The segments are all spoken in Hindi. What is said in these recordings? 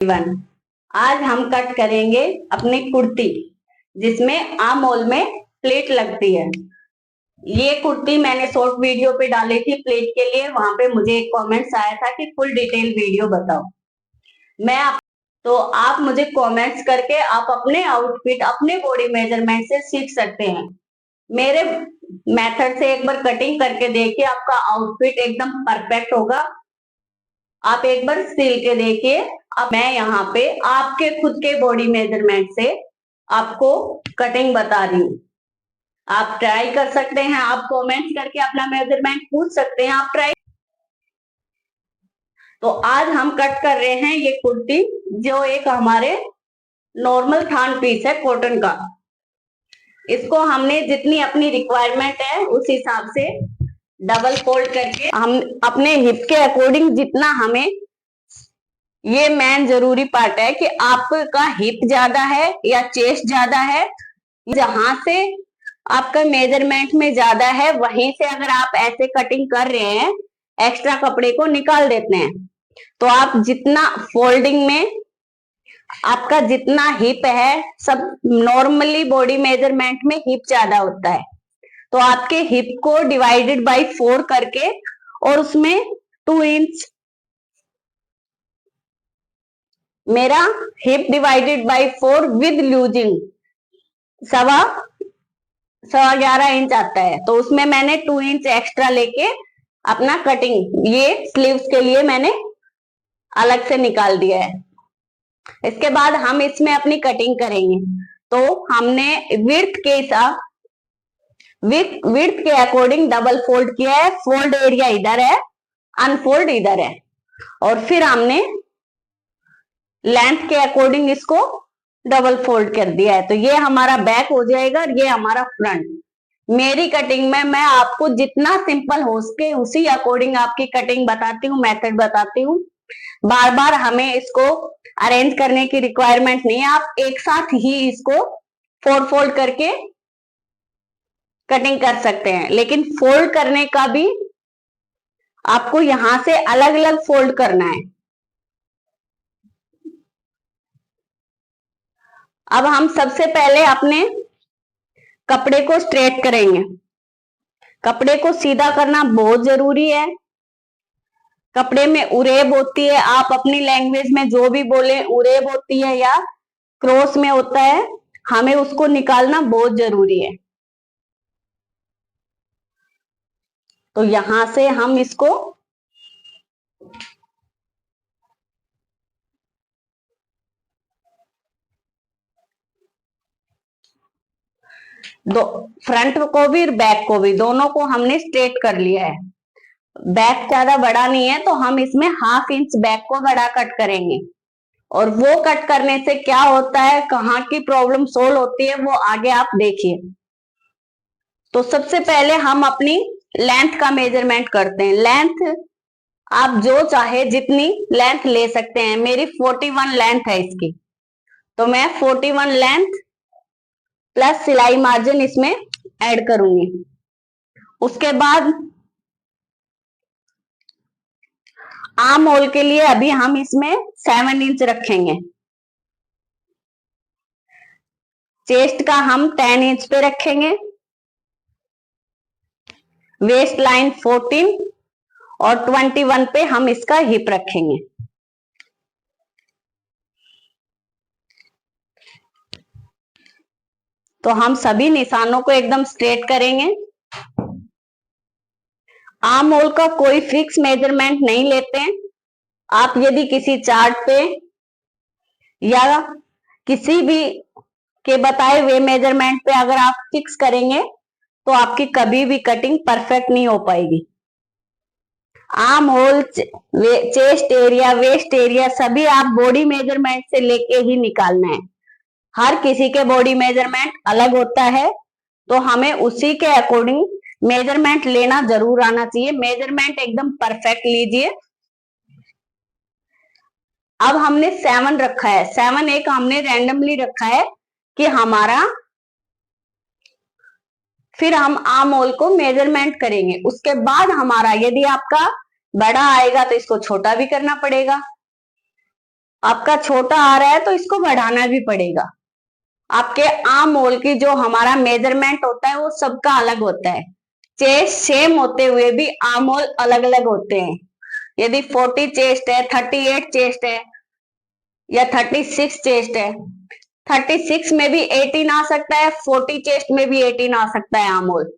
वन आज हम कट करेंगे अपनी कुर्ती जिसमें आर्म होल में प्लेट लगती है। ये कुर्ती मैंने शॉर्ट वीडियो पे डाली थी प्लेट के लिए। वहां पे मुझे एक कमेंट्स आया था कि फुल डिटेल वीडियो बताओ। तो आप मुझे कमेंट्स करके आप अपने आउटफिट अपने बॉडी मेजरमेंट से सीख सकते हैं। मेरे मेथड से एक बार कटिंग करके देखिए, आपका आउटफिट एकदम परफेक्ट होगा। आप एक बार सिल के देखिए। अब मैं यहाँ पे आपके खुद के बॉडी मेजरमेंट से आपको कटिंग बता रही हूँ। आप ट्राई कर सकते हैं, आप कमेंट्स करके अपना मेजरमेंट पूछ सकते हैं, आप ट्राई। तो आज हम कट कर रहे हैं ये कुर्ती, जो एक हमारे नॉर्मल थान पीस है कॉटन का। इसको हमने जितनी अपनी रिक्वायरमेंट है उस हिसाब से डबल फोल्ड करके हम अपने हिप के अकॉर्डिंग, जितना हमें, ये मेन जरूरी पार्ट है कि आपका हिप ज्यादा है या चेस्ट ज्यादा है, जहां से आपका मेजरमेंट में ज्यादा है वहीं से अगर आप ऐसे कटिंग कर रहे हैं एक्स्ट्रा कपड़े को निकाल देते हैं, तो आप जितना फोल्डिंग में आपका जितना हिप है, सब नॉर्मली बॉडी मेजरमेंट में हिप ज्यादा होता है, तो आपके हिप को डिवाइडेड बाय 4 करके और उसमें 2 इंच, मेरा hip divided by 4 with losing 11.25 inch आता है, तो उसमें मैंने 2 इंच एक्स्ट्रा लेके अपना कटिंग ये स्लीव्स के लिए मैंने अलग से निकाल दिया है। इसके बाद हम इसमें अपनी कटिंग करेंगे। तो हमने विड्थ के हिसाब विड्थ के अकॉर्डिंग डबल फोल्ड किया है। फोल्ड एरिया इधर है, अनफोल्ड इधर है, और फिर हमने लेंथ के अकॉर्डिंग इसको डबल फोल्ड कर दिया है। तो ये हमारा बैक हो जाएगा और ये हमारा फ्रंट। मेरी कटिंग में मैं आपको जितना सिंपल हो सके उसी अकॉर्डिंग आपकी कटिंग बताती हूँ, मेथड बताती हूँ। बार बार हमें इसको अरेंज करने की रिक्वायरमेंट नहीं है, आप एक साथ ही इसको 4 फोल्ड करके कटिंग कर सकते हैं, लेकिन फोल्ड करने का भी आपको यहां से अलग अलग फोल्ड करना है। अब हम सबसे पहले अपने कपड़े को स्ट्रेट करेंगे। कपड़े को सीधा करना बहुत जरूरी है। कपड़े में उरेब होती है, आप अपनी लैंग्वेज में जो भी बोले, उरेब होती है या क्रॉस में होता है, हमें उसको निकालना बहुत जरूरी है। तो यहां से हम इसको फ्रंट को भी और बैक को भी, दोनों को हमने स्ट्रेट कर लिया है। बैक ज्यादा बड़ा नहीं है तो हम इसमें 1/2 इंच बैक को बड़ा कट करेंगे, और वो कट करने से क्या होता है, कहाँ की प्रॉब्लम सोल्व होती है वो आगे आप देखिए। तो सबसे पहले हम अपनी लेंथ का मेजरमेंट करते हैं। लेंथ आप जो चाहे जितनी लेंथ ले सकते हैं। मेरी 41 लेंथ है इसकी, तो मैं 41 लेंथ प्लस सिलाई मार्जिन इसमें ऐड करूंगी। उसके बाद आर्म होल के लिए अभी हम इसमें 7 इंच रखेंगे। चेस्ट का हम 10 इंच पे रखेंगे। वेस्ट लाइन 14 और 21 पे हम इसका हिप रखेंगे। तो हम सभी निशानों को एकदम स्ट्रेट करेंगे। आर्म होल का कोई फिक्स मेजरमेंट नहीं लेते हैं। आप यदि किसी चार्ट पे या किसी भी के बताए हुए मेजरमेंट पे अगर आप फिक्स करेंगे तो आपकी कभी भी कटिंग परफेक्ट नहीं हो पाएगी। Armhole, chest area, waist area सभी आप बॉडी मेजरमेंट से लेके ही निकालना है। हर किसी के बॉडी मेजरमेंट अलग होता है, तो हमें उसी के अकॉर्डिंग मेजरमेंट लेना जरूर आना चाहिए। मेजरमेंट एकदम परफेक्ट लीजिए। अब हमने 7 रखा है। 7 एक हमने रैंडमली रखा है कि हमारा, फिर हम आर्म होल को मेजरमेंट करेंगे। उसके बाद हमारा, यदि आपका बड़ा आएगा तो इसको छोटा भी करना पड़ेगा। आपका छोटा आ रहा है तो इसको बढ़ाना भी पड़ेगा। आपके आर्म होल की जो हमारा मेजरमेंट होता है वो सबका अलग होता है। चेस्ट सेम होते हुए भी आर्म होल अलग अलग होते हैं। यदि 40 चेस्ट है, 38 चेस्ट है या 36 चेस्ट है, 36 में भी 18 आ सकता है, 40 चेस्ट में भी 18 आ सकता है आर्म होल।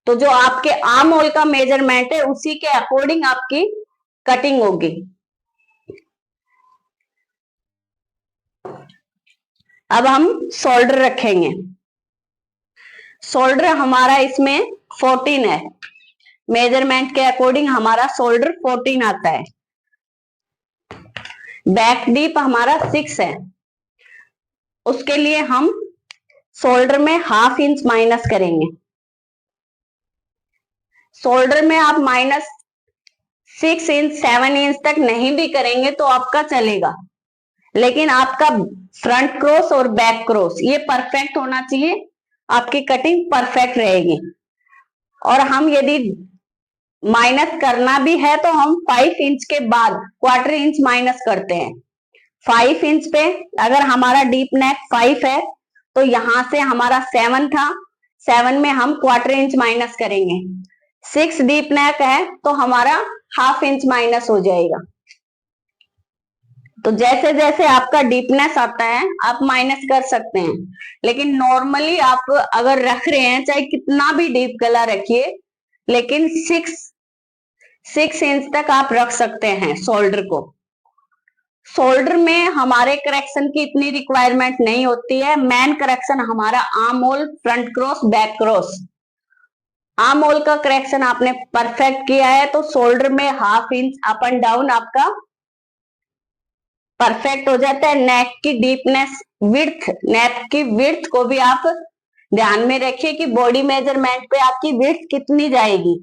तो जो आपके आर्म होल का मेजरमेंट है उसी के अकॉर्डिंग आपकी कटिंग होगी। अब हम शोल्डर रखेंगे। शोल्डर हमारा इसमें 14 है, मेजरमेंट के अकॉर्डिंग हमारा शोल्डर 14 आता है। बैक डीप हमारा 6 है, उसके लिए हम शोल्डर में ½ इंच माइनस करेंगे। शोल्डर में आप -6 इंच 7 इंच तक नहीं भी करेंगे तो आपका चलेगा, लेकिन आपका फ्रंट क्रॉस और बैक क्रॉस ये परफेक्ट होना चाहिए, आपकी कटिंग परफेक्ट रहेगी। और हम यदि माइनस करना भी है तो हम 5 इंच के बाद क्वार्टर इंच माइनस करते हैं। 5 इंच पे अगर हमारा डीप नेक 5 है तो यहां से हमारा 7 था, 7 में हम क्वार्टर इंच माइनस करेंगे। 6 डीप नेक है तो हमारा ½ इंच माइनस हो जाएगा। तो जैसे जैसे आपका डीपनेस आता है आप माइनस कर सकते हैं, लेकिन नॉर्मली आप अगर रख रहे हैं चाहे कितना भी डीप गला रखिए, लेकिन 6 इंच तक आप रख सकते हैं शोल्डर को। शोल्डर में हमारे करेक्शन की इतनी रिक्वायरमेंट नहीं होती है। मेन करेक्शन हमारा arm hole, front cross, back cross. Arm hole का करेक्शन आपने परफेक्ट किया है तो शोल्डर में ½ इंच अप एंड डाउन आपका परफेक्ट हो जाता है। नेक की डीपनेस, विड्थ, नेक की विड्थ को भी आप ध्यान में रखिए कि बॉडी मेजरमेंट पे आपकी विड्थ कितनी जाएगी।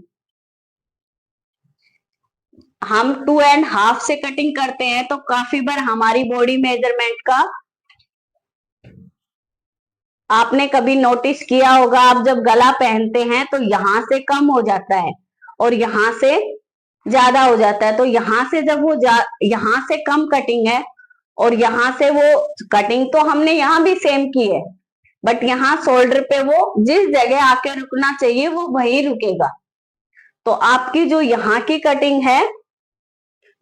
हम 2.5 से कटिंग करते हैं तो काफी बार हमारी बॉडी मेजरमेंट का आपने कभी नोटिस किया होगा, आप जब गला पहनते हैं तो यहां से कम हो जाता है और यहां से ज्यादा हो जाता है। तो यहां से जब वो यहां से कम कटिंग है और यहां से वो कटिंग तो हमने यहां भी सेम की है, बट यहाँ शोल्डर पे वो जिस जगह आके रुकना चाहिए वो वहीं रुकेगा। तो आपकी जो यहाँ की कटिंग है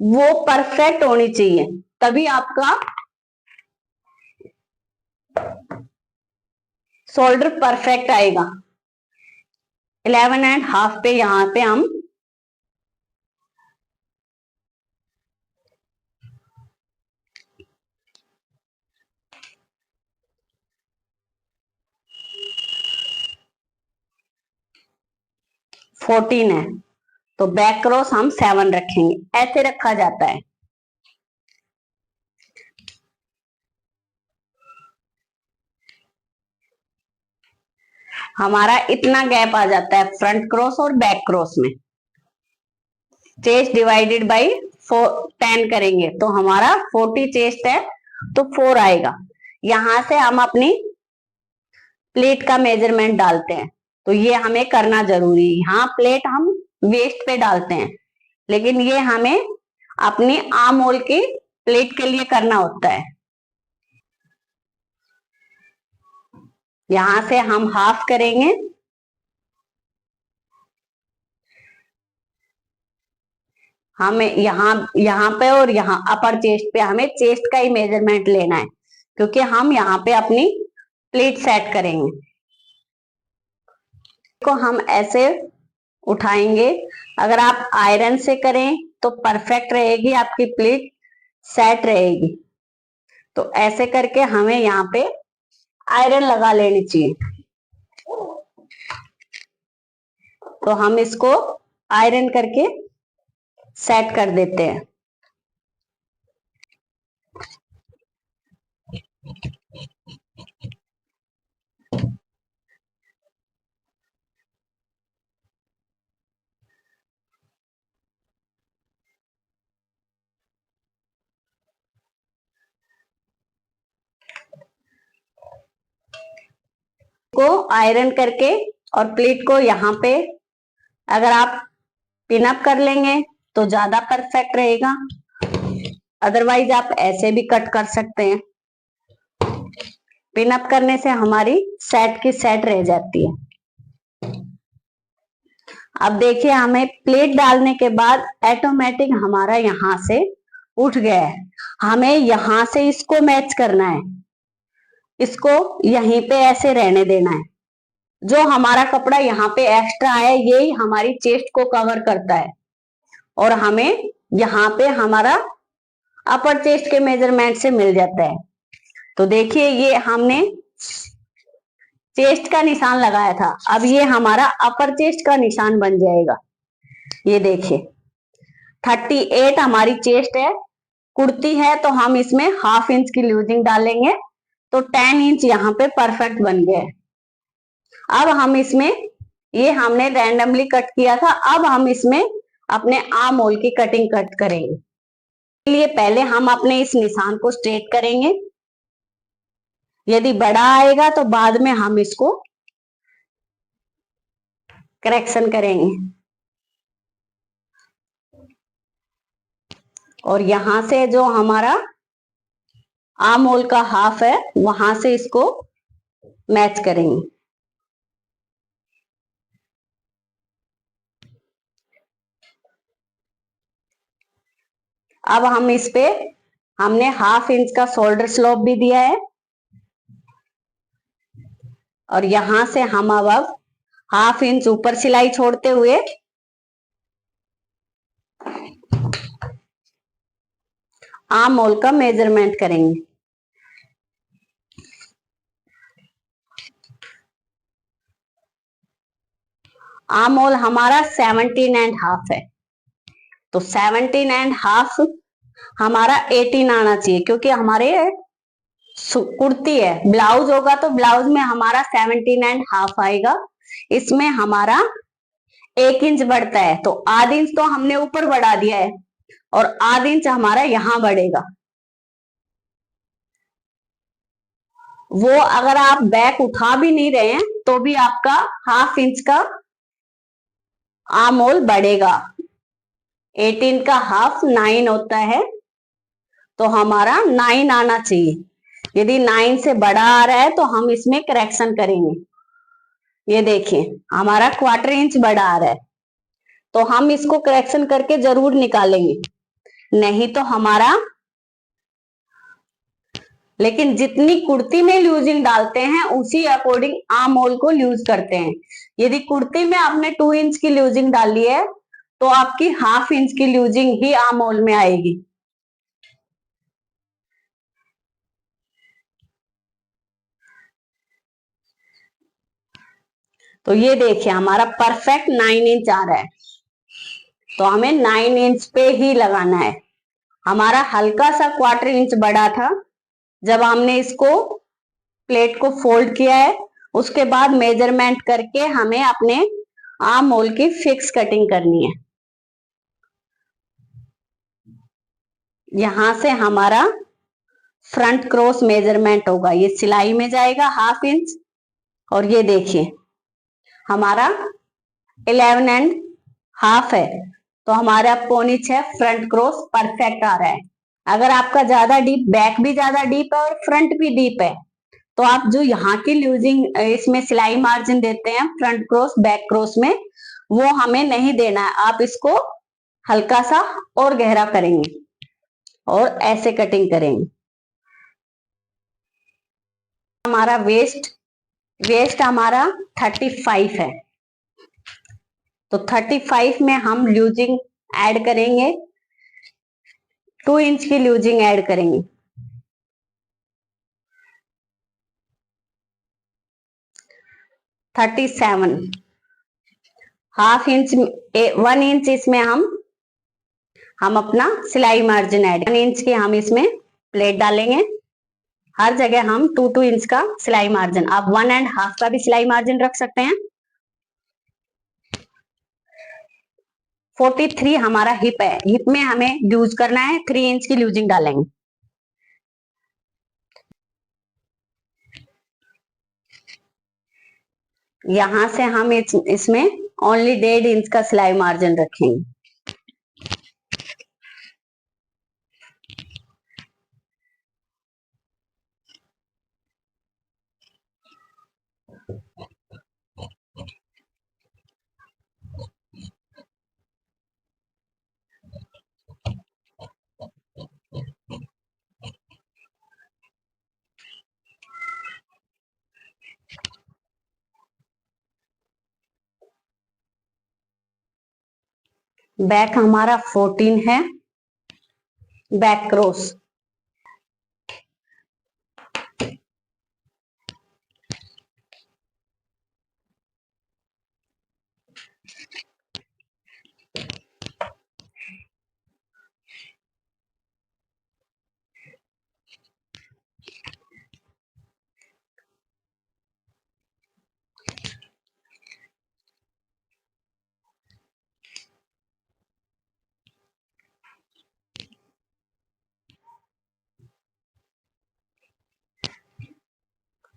वो परफेक्ट होनी चाहिए, तभी आपका शोल्डर परफेक्ट आएगा। 11.5 पे यहाँ पे हम फोर्टीन है तो बैक क्रॉस हम 7 रखेंगे, ऐसे रखा जाता है। हमारा इतना गैप आ जाता है फ्रंट क्रॉस और बैक क्रॉस में। चेस्ट डिवाइडेड बाई 10 करेंगे तो हमारा 40 चेस्ट है तो 4 आएगा। यहां से हम अपनी प्लेट का मेजरमेंट डालते हैं, तो ये हमें करना जरूरी है। यहाँ प्लेट हम वेस्ट पे डालते हैं, लेकिन ये हमें अपनी आर्म होल की प्लेट के लिए करना होता है। यहां से हम ½ करेंगे, हमें यहाँ पे और यहाँ अपर चेस्ट पे हमें चेस्ट का ही मेजरमेंट लेना है, क्योंकि हम यहाँ पे अपनी प्लेट सेट करेंगे। को हम ऐसे उठाएंगे, अगर आप आयरन से करें तो परफेक्ट रहेगी, आपकी प्लेट सेट रहेगी। तो ऐसे करके हमें यहाँ पे आयरन लगा लेनी चाहिए। तो हम इसको आयरन करके सेट कर देते हैं। को आयरन करके और प्लेट को यहाँ पे अगर आप पिन अप कर लेंगे तो ज्यादा परफेक्ट रहेगा। अदरवाइज आप ऐसे भी कट कर सकते हैं। पिन अप करने से हमारी सेट की सेट रह जाती है। अब देखिए हमें प्लेट डालने के बाद ऑटोमेटिक हमारा यहां से उठ गया है। हमें यहां से इसको मैच करना है, इसको यहीं पे ऐसे रहने देना है। जो हमारा कपड़ा यहाँ पे एक्स्ट्रा है ये हमारी चेस्ट को कवर करता है और हमें यहाँ पे हमारा अपर चेस्ट के मेजरमेंट से मिल जाता है। तो देखिए ये हमने चेस्ट का निशान लगाया था, अब ये हमारा अपर चेस्ट का निशान बन जाएगा। ये देखिए 38 हमारी चेस्ट है, कुर्ती है तो हम इसमें ½ इंच की लूजिंग डालेंगे तो 10 इंच यहाँ पे परफेक्ट बन गया है। अब हम इसमें, ये हमने रैंडमली कट किया था, अब हम इसमें अपने आर्म होल की कटिंग कट करेंगे। लिए पहले हम अपने इस निशान को स्ट्रेट करेंगे। यदि बड़ा आएगा तो बाद में हम इसको करेक्शन करेंगे। और यहां से जो हमारा आर्म होल का ½ है वहां से इसको मैच करेंगे। अब हम इस पे हमने ½ इंच का शोल्डर स्लोप भी दिया है और यहां से हम अब ½ इंच ऊपर सिलाई छोड़ते हुए आर्म होल का मेजरमेंट करेंगे। आर्म होल हमारा 17.5 है तो 17.5 हमारा 18 आना चाहिए, क्योंकि हमारे कुर्ती है। ब्लाउज होगा तो ब्लाउज में हमारा 17.5 आएगा, इसमें हमारा 1 इंच बढ़ता है तो ½ इंच तो हमने ऊपर बढ़ा दिया है और ½ इंच हमारा यहां बढ़ेगा। वो अगर आप बैक उठा भी नहीं रहे हैं तो भी आपका ½ इंच का आर्म होल बढ़ेगा। 18 का ½ 9 होता है तो हमारा 9 आना चाहिए। यदि 9 से बड़ा आ रहा है तो हम इसमें करेक्शन करेंगे। ये देखिए हमारा ½ इंच बड़ा आ रहा है तो हम इसको करेक्शन करके जरूर निकालेंगे, नहीं तो हमारा, लेकिन जितनी कुर्ती में लूजिंग डालते हैं उसी अकॉर्डिंग आर्म होल को यूज करते हैं। यदि कुर्ती में आपने 2 इंच की लूजिंग डाली है तो आपकी ½ इंच की लूजिंग ही आर्म होल में आएगी। तो ये देखिए हमारा परफेक्ट 9 इंच आ रहा है तो हमें 9 इंच पे ही लगाना है। हमारा हल्का सा ½ इंच बड़ा था जब हमने इसको प्लेट को फोल्ड किया है, उसके बाद मेजरमेंट करके हमें अपने आर्म होल की फिक्स कटिंग करनी है। यहां से हमारा फ्रंट क्रॉस मेजरमेंट होगा, ये सिलाई में जाएगा ½ इंच और ये देखिए हमारा 11.5 है तो हमारा पोनीच है फ्रंट क्रॉस परफेक्ट आ रहा है। अगर आपका ज्यादा डीप, बैक भी ज्यादा डीप है और फ्रंट भी डीप है तो आप जो यहाँ की लूजिंग इसमें सिलाई मार्जिन देते हैं फ्रंट क्रॉस बैक क्रॉस में, वो हमें नहीं देना है। आप इसको हल्का सा और गहरा करेंगे और ऐसे कटिंग करेंगे। हमारा वेस्ट हमारा 35 है तो 35 में हम लूजिंग ऐड करेंगे, 2 इंच की लूजिंग ऐड करेंगे। ½ इंच 1 इंच इसमें हम अपना सिलाई मार्जिन ऐड 1 इंच की हम इसमें प्लेट डालेंगे। हर जगह हम 2 इंच का सिलाई मार्जिन, आप 1.5 का भी सिलाई मार्जिन रख सकते हैं। 43 हमारा हिप है, हिप में हमें यूज करना है 3 इंच की लूजिंग डालेंगे। यहां से हम इसमें ओनली 1.5 इंच का सिलाई मार्जिन रखेंगे। बैक हमारा 14 है, बैक क्रॉस।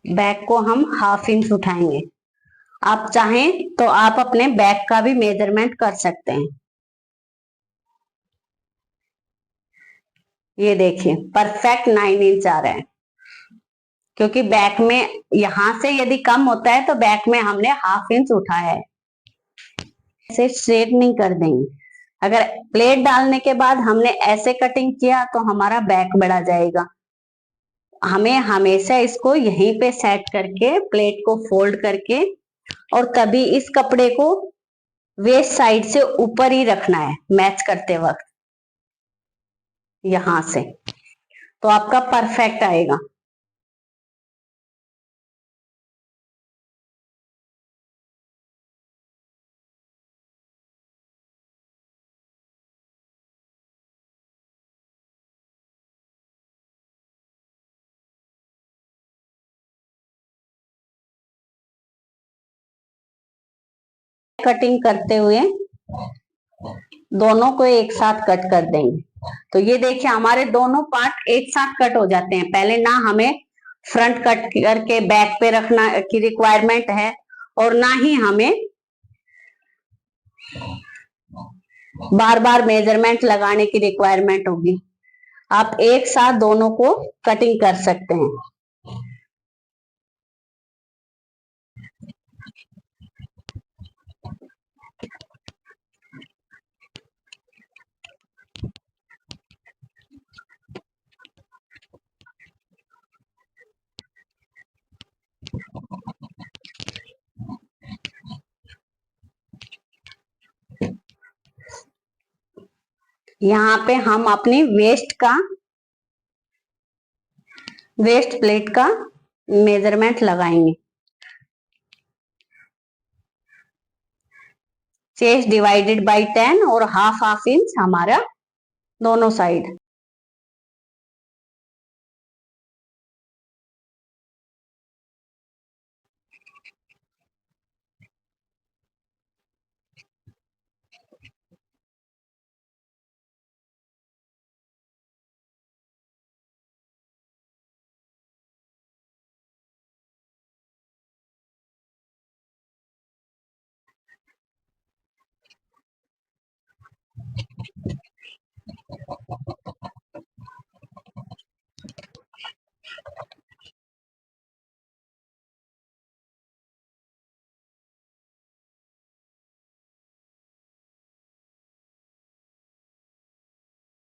बैक को हम 1/2 इंच उठाएंगे। आप चाहें तो आप अपने बैक का भी मेजरमेंट कर सकते हैं। ये देखिए परफेक्ट 9 इंच आ रहा है, क्योंकि बैक में यहां से यदि कम होता है तो बैक में हमने 1/2 इंच उठाया है। ऐसे स्ट्रेट नहीं कर देंगे। अगर प्लेट डालने के बाद हमने ऐसे कटिंग किया तो हमारा बैक बढ़ा जाएगा। हमें हमेशा इसको यहीं पे सेट करके प्लेट को फोल्ड करके और तभी इस कपड़े को वेस्ट साइड से ऊपर ही रखना है मैच करते वक्त, यहां से, तो आपका परफेक्ट आएगा। कटिंग करते हुए दोनों को एक साथ कट कर देंगे। तो ये देखिए हमारे दोनों पार्ट एक साथ कट हो जाते हैं। पहले ना हमें फ्रंट कट करके बैक पे रखना की रिक्वायरमेंट है और ना ही हमें बार बार मेजरमेंट लगाने की रिक्वायरमेंट होगी। आप एक साथ दोनों को कटिंग कर सकते हैं। यहाँ पे हम अपनी वेस्ट प्लेट का मेजरमेंट लगाएंगे। चेस्ट डिवाइडेड बाय 10 और 1/2 इंच हमारा दोनों साइड।